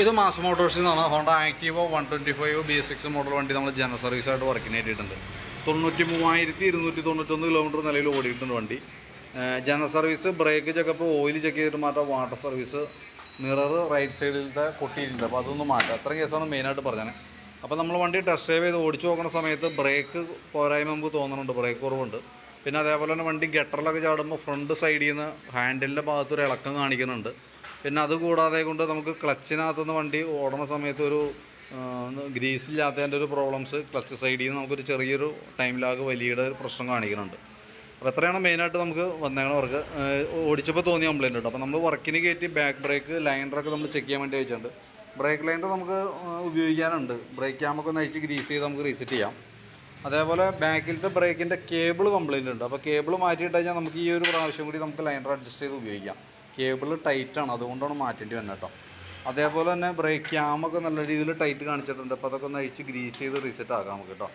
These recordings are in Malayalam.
ഇത് മാസ് മോട്ടോഴ്സിൽ നിന്നാണ്. ഹോണ്ട ആക്റ്റീവോ 125 BS6 മോഡൽ വണ്ടി നമ്മൾ ജനറൽ സർവീസായിട്ട് വർക്കിന് വേണ്ടിയിട്ടുണ്ട്. 93,291 കിലോമീറ്റർ നിലയിൽ ഓടിയിട്ടുണ്ട് വണ്ടി. General service, break checkup, oil check ചെയ്തിട്ട് മാറ്റാം, വാട്ടർ സർവീസ്, മിറർ റൈറ്റ് സൈഡിലത്തെ പൊട്ടിയിട്ടുണ്ട്. അപ്പോൾ അതൊന്നും മാറ്റാം. അത്രയും കേസാണ് മെയിനായിട്ട് പറഞ്ഞത്. അപ്പോൾ നമ്മൾ വണ്ടി ടെസ്റ്റ് ഡ്രൈവ് ചെയ്ത് ഓടിച്ചു നോക്കുന്ന സമയത്ത് ബ്രേക്ക് പോരായ്മ നമുക്ക് തോന്നുന്നുണ്ട്, ബ്രേക്ക് കുറവുണ്ട്. പിന്നെ അതേപോലെ തന്നെ വണ്ടി ഗട്ടറിലൊക്കെ ചാടുമ്പോൾ ഫ്രണ്ട് സൈഡിൽ നിന്ന് ഹാൻഡിലിൻ്റെ ഭാഗത്തൊരു ഇളക്കം കാണിക്കുന്നുണ്ട്. പിന്നെ അതുകൂടാതെ കൊണ്ട് നമുക്ക് ക്ലച്ചിനകത്തുനിന്ന് വണ്ടി ഓടുന്ന സമയത്ത് ഒരു ഗ്രീസില്ലാത്തതിൻ്റെ ഒരു പ്രോബ്ലംസ്, ക്ലച്ച് സൈഡിൽ നിന്ന് നമുക്കൊരു ചെറിയൊരു ടൈം ലാഗ് വലിയുടെ ഒരു പ്രശ്നം കാണിക്കുന്നുണ്ട്. അപ്പോൾ എത്രയാണ് മെയിനായിട്ട് നമുക്ക് വന്നേക്കണ വർക്ക് ഓടിച്ചപ്പോൾ തോന്നിയ കംപ്ലയിൻ്റ് ഉണ്ട്. അപ്പോൾ നമ്മൾ വർക്കിന് കയറ്റി ബാക്ക് ബ്രേക്ക് ലൈനറൊക്കെ നമ്മൾ ചെക്ക് ചെയ്യാൻ വേണ്ടി വെച്ചിട്ടുണ്ട്. ബ്രേക്ക് ലൈനർ നമുക്ക് ഉപയോഗിക്കാനുണ്ട്. ബ്രേക്ക് ക്യാമൊക്കെ ഒന്ന് അഴിച്ച് ഗ്രീസ് ചെയ്ത് നമുക്ക് റീസെറ്റ് ചെയ്യാം. അതേപോലെ ബാക്കിലത്തെ ബ്രേക്കിൻ്റെ കേബിൾ കംപ്ലയിൻ്റ് ഉണ്ട്. അപ്പോൾ കേബിൾ മാറ്റിയിട്ട് കഴിഞ്ഞാൽ നമുക്ക് ഈ ഒരു പ്രാവശ്യം കൂടി നമുക്ക് ലൈനർ അഡ്ജസ്റ്റ് ചെയ്ത് ഉപയോഗിക്കാം. കേബിൾ ടൈറ്റാണ്, അതുകൊണ്ടാണ് മാറ്റേണ്ടി വന്നത് കേട്ടോ. അതേപോലെ തന്നെ ബ്രേക്ക് ക്യാമൊക്കെ നല്ല രീതിയിൽ ടൈറ്റ് കാണിച്ചിട്ടുണ്ട്. അപ്പോൾ അതൊക്കെ ഒന്ന് അഴിച്ച് ഗ്രീസ് ചെയ്ത് റീസെറ്റ് ആക്കാം നമുക്ക് കേട്ടോ.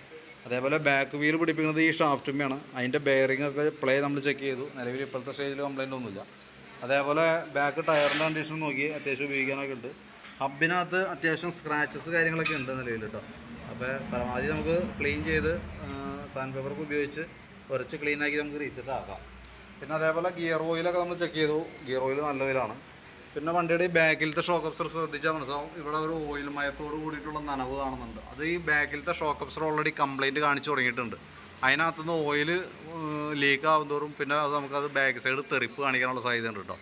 അതേപോലെ ബാക്ക് വീൽ പിടിപ്പിക്കുന്നത് ഈ ഷാഫ്റ്റുമ്മയാണ്. അതിൻ്റെ ബെയറിംഗ് ഒക്കെ പ്ലേ നമ്മൾ ചെക്ക് ചെയ്തു. നിലവിൽ ഇപ്പോഴത്തെ സ്റ്റേജിൽ കംപ്ലയിൻ്റ് ഒന്നുമില്ല. അതേപോലെ ബാക്ക് ടയറിൻ്റെ കണ്ടീഷൻ നോക്കി അത്യാവശ്യം ഉപയോഗിക്കാനൊക്കെ ഉണ്ട്. ഹബിനകത്ത് അത്യാവശ്യം സ്ക്രാച്ചസ് കാര്യങ്ങളൊക്കെ ഉണ്ട് നിലവിൽ കേട്ടോ. അപ്പോൾ പരമാവധി നമുക്ക് ക്ലീൻ ചെയ്ത് സാൻഡ് പേപ്പറൊക്കെ ഉപയോഗിച്ച് കുറച്ച് ക്ലീനാക്കി നമുക്ക് റീസെറ്റ് ആക്കാം. പിന്നെ അതേപോലെ ഗിയർ ഓയിലൊക്കെ നമ്മൾ ചെക്ക് ചെയ്തു. ഗിയർ ഓയിൽ നല്ല ഓയിലാണ്. പിന്നെ വണ്ടിയുടെ ഈ ബാക്കിലത്തെ ഷോക്ക് അബ്സർ ശ്രദ്ധിച്ചാൽ മനസ്സിലാവും, ഇവിടെ ഒരു ഓയിൽ മയത്തോട് കൂടിയിട്ടുള്ള നനവ് കാണുന്നുണ്ട്. അത് ഈ ബാക്കിലത്തെ ഷോക്ക് അബ്സർ ഓൾറെഡി കംപ്ലയിൻറ്റ് കാണിച്ചു തുടങ്ങിയിട്ടുണ്ട്. അതിനകത്തുനിന്ന് ഓയിൽ ലീക്ക് ആവുന്നതോറും പിന്നെ അത് നമുക്കത് ബാക്ക് സൈഡ് തെറിപ്പ് കാണിക്കാനുള്ള സാധ്യത ഉണ്ട് കേട്ടോ.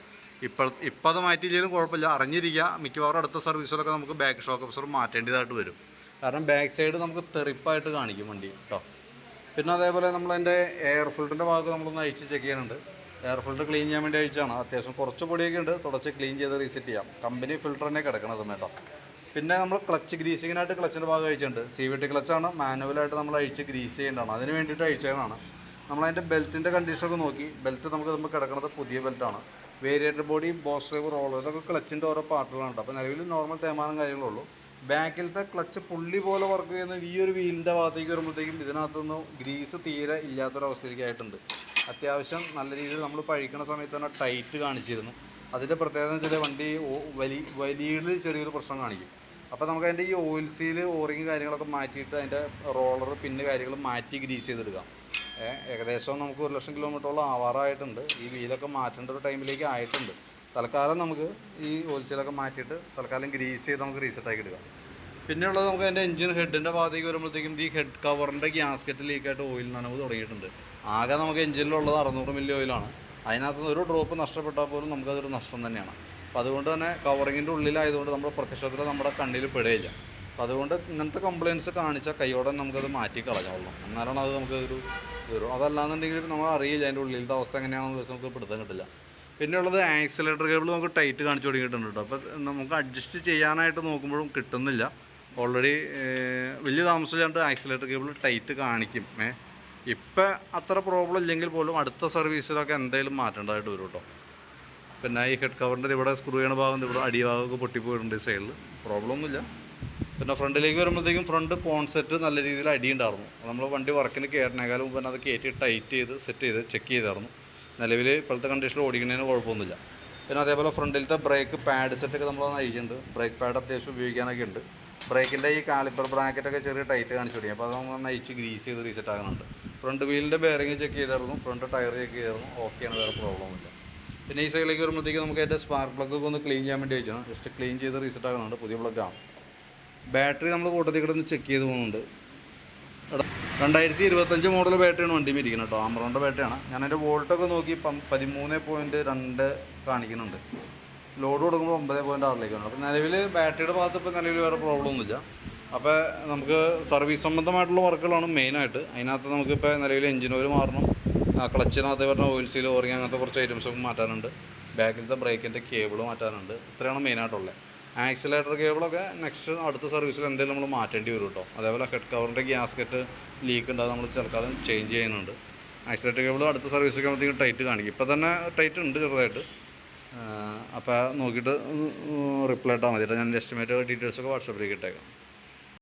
ഇപ്പോൾ അത് മാറ്റിയില്ലെങ്കിലും കുഴപ്പമില്ല, അറിഞ്ഞിരിക്കുക. മിക്കവാറും അടുത്ത സർവീസിലൊക്കെ നമുക്ക് ബാക്ക് ഷോക്ക് അബ്സർ മാറ്റേണ്ടതായിട്ട് വരും. കാരണം ബാക്ക് സൈഡ് നമുക്ക് തെറിപ്പായിട്ട് കാണിക്കും വണ്ടി കേട്ടോ. പിന്നെ അതേപോലെ നമ്മളതിൻ്റെ എയർ ഫിൽറ്ററിൻ്റെ ഭാഗത്ത് നമ്മളൊന്ന് അഴിച്ച് ചെക്ക് ചെയ്യാനുണ്ട്. എയർ ഫിൽറ്റർ ക്ലീൻ ചെയ്യാൻ വേണ്ടി അഴിച്ചാണ്. അത്യാവശ്യം കുറച്ച് പൊടിയൊക്കെ ഉണ്ട്, തുടച്ച് ക്ലീൻ ചെയ്ത് റീസെറ്റ് ചെയ്യാം. കമ്പനി ഫിൽറ്റർ തന്നെ കിടക്കണത് കേട്ടോ. പിന്നെ നമ്മൾ ക്ലച്ച് ഗ്രീസിങ്ങിനായിട്ട് ക്ലച്ചിൻ്റെ ഭാഗം അഴിച്ചിട്ടുണ്ട്. CVT ക്ലച്ചാണ്, മാനുവലായിട്ട് നമ്മൾ അഴിച്ച് ഗ്രീസ് ചെയ്യേണ്ടതാണ്. അതിന് വേണ്ടിയിട്ട് അഴിച്ചതാണ്. നമ്മളതിൻ്റെ ബെൽറ്റിൻ്റെ കണ്ടീഷനൊക്കെ നോക്കി. ബെൽറ്റ് നമുക്ക് കിടക്കുന്നത് പുതിയ ബെൽറ്റാണ്. Variator body, boss drive, roller, ഇതൊക്കെ ക്ലച്ചിൻ്റെ ഓരോ പാർട്ടുകളുണ്ട്. അപ്പോൾ നിലവിൽ നോർമൽ തേമാനം കാര്യങ്ങളുള്ളൂ. ബാക്കിലത്തെ ക്ലച്ച് പുള്ളി പോലെ വർക്ക് ചെയ്യുന്ന ഈ ഒരു വീലിൻ്റെ ഭാഗത്തേക്ക് വരുമ്പോഴത്തേക്കും ഇതിനകത്തുനിന്ന് ഗ്രീസ് തീരെ ഇല്ലാത്തൊരവസ്ഥയിലേക്ക് ആയിട്ടുണ്ട്. അത്യാവശ്യം നല്ല രീതിയിൽ നമ്മൾ പഴിക്കണ സമയത്ത് തന്നെ ടൈറ്റ് കാണിച്ചിരുന്നു. അതിൻ്റെ പ്രത്യേകത എന്ന് വെച്ചാൽ വണ്ടി വലിയിൽ ചെറിയൊരു പ്രശ്നം കാണിക്കും. അപ്പോൾ നമുക്ക് അതിൻ്റെ ഈ ഓയിൽ സീൽ, ഓറിങ് കാര്യങ്ങളൊക്കെ മാറ്റിയിട്ട് അതിൻ്റെ റോളർ, പിന്ന് കാര്യങ്ങൾ മാറ്റി ഗ്രീസ് ചെയ്തെടുക്കാം. ഏകദേശം നമുക്ക് 1,00,000 കിലോമീറ്ററോളം ആവാറായിട്ടുണ്ട്. ഈ വീലൊക്കെ മാറ്റേണ്ട ഒരു ടൈമിലേക്ക് ആയിട്ടുണ്ട്. തൽക്കാലം നമുക്ക് ഈ ഓയിൽ സീലൊക്കെ മാറ്റിയിട്ട് തൽക്കാലം ഗ്രീസ് ചെയ്ത് നമുക്ക് റീസെറ്റ് ആക്കി എടുക്കാം. പിന്നെ ഉള്ളത് നമുക്ക് അതിൻ്റെ എഞ്ചിൻ ഹെഡിൻ്റെ ഭാഗത്തേക്ക് വരുമ്പോഴത്തേക്കും ഈ ഹെഡ് കവറിൻ്റെ ഗ്യാസ്കറ്റ് ലീക്കായിട്ട് ഓയിൽ നനവ് തുടങ്ങിയിട്ടുണ്ട്. ആകെ നമുക്ക് എഞ്ചിനിലുള്ളത് 600 മില്ലി ഓയിലാണ്. അതിനകത്ത് ഒരു ഡ്രോപ്പ് നഷ്ടപ്പെട്ടാൽ പോലും നമുക്കതൊരു നഷ്ടം തന്നെയാണ്. അപ്പോൾ അതുകൊണ്ട് തന്നെ കവറിങ്ങിൻ്റെ ഉള്ളിലായതുകൊണ്ട് നമ്മുടെ പ്രത്യക്ഷത്തിൽ നമ്മുടെ കണ്ണിൽ പെടുകയില്ല. അപ്പോൾ അതുകൊണ്ട് ഇങ്ങനത്തെ കംപ്ലയിൻറ്റ്സ് കാണിച്ചാൽ കൈയോടെ നമുക്കത് മാറ്റി കളഞ്ഞോളൂ. എന്നാലാണ് അത് നമുക്കൊരു വരും. അതല്ലാന്നുണ്ടെങ്കിൽ നമ്മൾ അറിയില്ല അതിൻ്റെ ഉള്ളിലത്തെ അവസ്ഥ എങ്ങനെയാണെന്ന് വെച്ചാൽ നമുക്ക് പിടുത്തം കിട്ടില്ല. പിന്നെ ഉള്ളത് ആക്സിലേറ്റർ കേബിൾ നമുക്ക് ടൈറ്റ് കാണിച്ചു തുടങ്ങിയിട്ടുണ്ട് കേട്ടോ. അപ്പോൾ നമുക്ക് അഡ്ജസ്റ്റ് ചെയ്യാനായിട്ട് നോക്കുമ്പോഴും കിട്ടുന്നില്ല. ഓൾറെഡി വലിയ താമസമില്ലാണ്ട് ആക്സിലേറ്റർ കേബിൾ ടൈറ്റ് കാണിക്കും. ഇപ്പം അത്ര പ്രോബ്ലം ഇല്ലെങ്കിൽ പോലും അടുത്ത സർവീസിലൊക്കെ എന്തെങ്കിലും മാറ്റേണ്ടതായിട്ട് വരും കേട്ടോ. പിന്നെ ഈ ഹെഡ് കവറിൻ്റെ ഇവിടെ സ്ക്രൂ ചെയ്യണ ഭാഗം, ഇവിടെ അടിഭാഗമൊക്കെ പൊട്ടിപ്പോയിട്ടുണ്ട്. ഈ സൈഡിൽ പ്രോബ്ലം ഒന്നുമില്ല. പിന്നെ ഫ്രണ്ടിലേക്ക് വരുമ്പോഴത്തേക്കും ഫ്രണ്ട് പോൺസെറ്റ് നല്ല രീതിയിൽ അടിയുണ്ടായിരുന്നു. നമ്മൾ വണ്ടി വർക്കിന് കയറിനേക്കാളും മുമ്പ് തന്നെ അത് കയറ്റി ടൈറ്റ് ചെയ്ത് സെറ്റ് ചെയ്ത് ചെക്ക് ചെയ്തായിരുന്നു. നിലവിൽ ഇപ്പോഴത്തെ കണ്ടീഷനിൽ ഓടിക്കുന്നതിന് കുഴപ്പമൊന്നുമില്ല. പിന്നെ അതേപോലെ ഫ്രണ്ടിലത്തെ ബ്രേക്ക് പാഡ് സെറ്റൊക്കെ നമ്മളൊന്ന് അഴിച്ചിട്ടുണ്ട്. ബ്രേക്ക് പാഡ് അത്യാവശ്യം ഉപയോഗിക്കാനൊക്കെ ഉണ്ട്. ബ്രേക്കിൻ്റെ ഈ കാലിപ്പർ ബ്രാക്കറ്റൊക്കെ ചെറിയ ടൈറ്റ് കാണിച്ചു തുടങ്ങി. അപ്പോൾ അതൊന്ന് അഴിച്ച് ഗ്രീസ് ചെയ്ത് റീസെറ്റ് ആകുന്നുണ്ട്. ഫ്രണ്ട് വീലിൻ്റെ ബെയറിങ് ചെക്ക് ചെയ്തായിരുന്നു, ഫ്രണ്ട് ടയർ ചെക്ക് ചെയ്തായിരുന്നു. ഓക്കെയാണ്, വേറെ പ്രോബ്ലമില്ല. പിന്നെ ഈ സൈഡിലേക്ക് വരുമ്പോഴത്തേക്ക് നമുക്ക് അതിൻ്റെ സ്പാർക്ക് പ്ലഗൊക്കെ ഒന്ന് ക്ലീൻ ചെയ്യാൻ വേണ്ടി വെച്ചാണ്. ജസ്റ്റ് ക്ലീൻ ചെയ്ത് റീസെറ്റ് ആകുന്നുണ്ട്. പുതിയ പ്ലഗാണ്. ബാറ്ററി നമ്മൾ കൂട്ടത്തിൽ കൂടെ ഒന്ന് ചെക്ക് ചെയ്ത് പോകുന്നുണ്ട്. 2025 മോഡൽ ബാറ്ററിയാണ് വണ്ടി ഇരിക്കുന്നത് കേട്ടോ. ആമറോണിൻ്റെ ബാറ്ററിയാണ്. ഞാൻ അതിൻ്റെ വോൾട്ടൊക്കെ നോക്കി 13.2 കാണിക്കുന്നുണ്ട്. ലോഡ് കൊടുക്കുമ്പോൾ 9.6 അപ്പോൾ നിലവിൽ ബാറ്ററിയുടെ ഭാഗത്ത് ഇപ്പോൾ നിലവിൽ വേറെ പ്രോബ്ലം ഒന്നുമില്ല. അപ്പോൾ നമുക്ക് സർവീസ് സംബന്ധമായിട്ടുള്ള വർക്കുകളാണ് മെയിനായിട്ട്. അതിനകത്ത് നമുക്കിപ്പോൾ നിലവിൽ എഞ്ചിൻ ഓയിൽ മാറണം, ക്ലച്ചിനകത്ത് പറഞ്ഞ ഓയിൽ സീൽ, ഓറിങ്, അങ്ങനത്തെ കുറച്ച് ഐറ്റംസൊക്കെ മാറ്റാനുണ്ട്. ബാക്കിലത്തെ ബ്രേക്കിൻ്റെ കേബിൾ മാറ്റാനുണ്ട്. ഇത്രയാണ് മെയിനായിട്ടുള്ളത്. ആക്സിലേറ്റർ കേബിളൊക്കെ നെക്സ്റ്റ് അടുത്ത സർവീസിൽ എന്തെങ്കിലും നമ്മൾ മാറ്റേണ്ടി വരും കേട്ടോ. അതേപോലെ ഹെഡ് കവറിൻ്റെ ഗ്യാസ്കറ്റ് ലീക്ക് ഉണ്ട്, അത് നമ്മൾ ചെറുക്കാലം ചേഞ്ച് ചെയ്യുന്നുണ്ട്. ആക്സിലേറ്റർ കേബിൾ അടുത്ത സർവീസൊക്കെ ആകുമ്പോഴത്തേക്കും ടൈറ്റ് കാണിക്കും. ഇപ്പോൾ തന്നെ ടൈറ്റ് ഉണ്ട് ചെറുതായിട്ട്. അപ്പോൾ നോക്കിയിട്ട് റിപ്ലൈ ഇട്ടാൽ മതി. ഞാൻ എസ്റ്റിമേറ്റ് ഡീറ്റെയിൽസൊക്കെ വാട്സാപ്പിലേക്ക് ഇട്ടേക്കാം.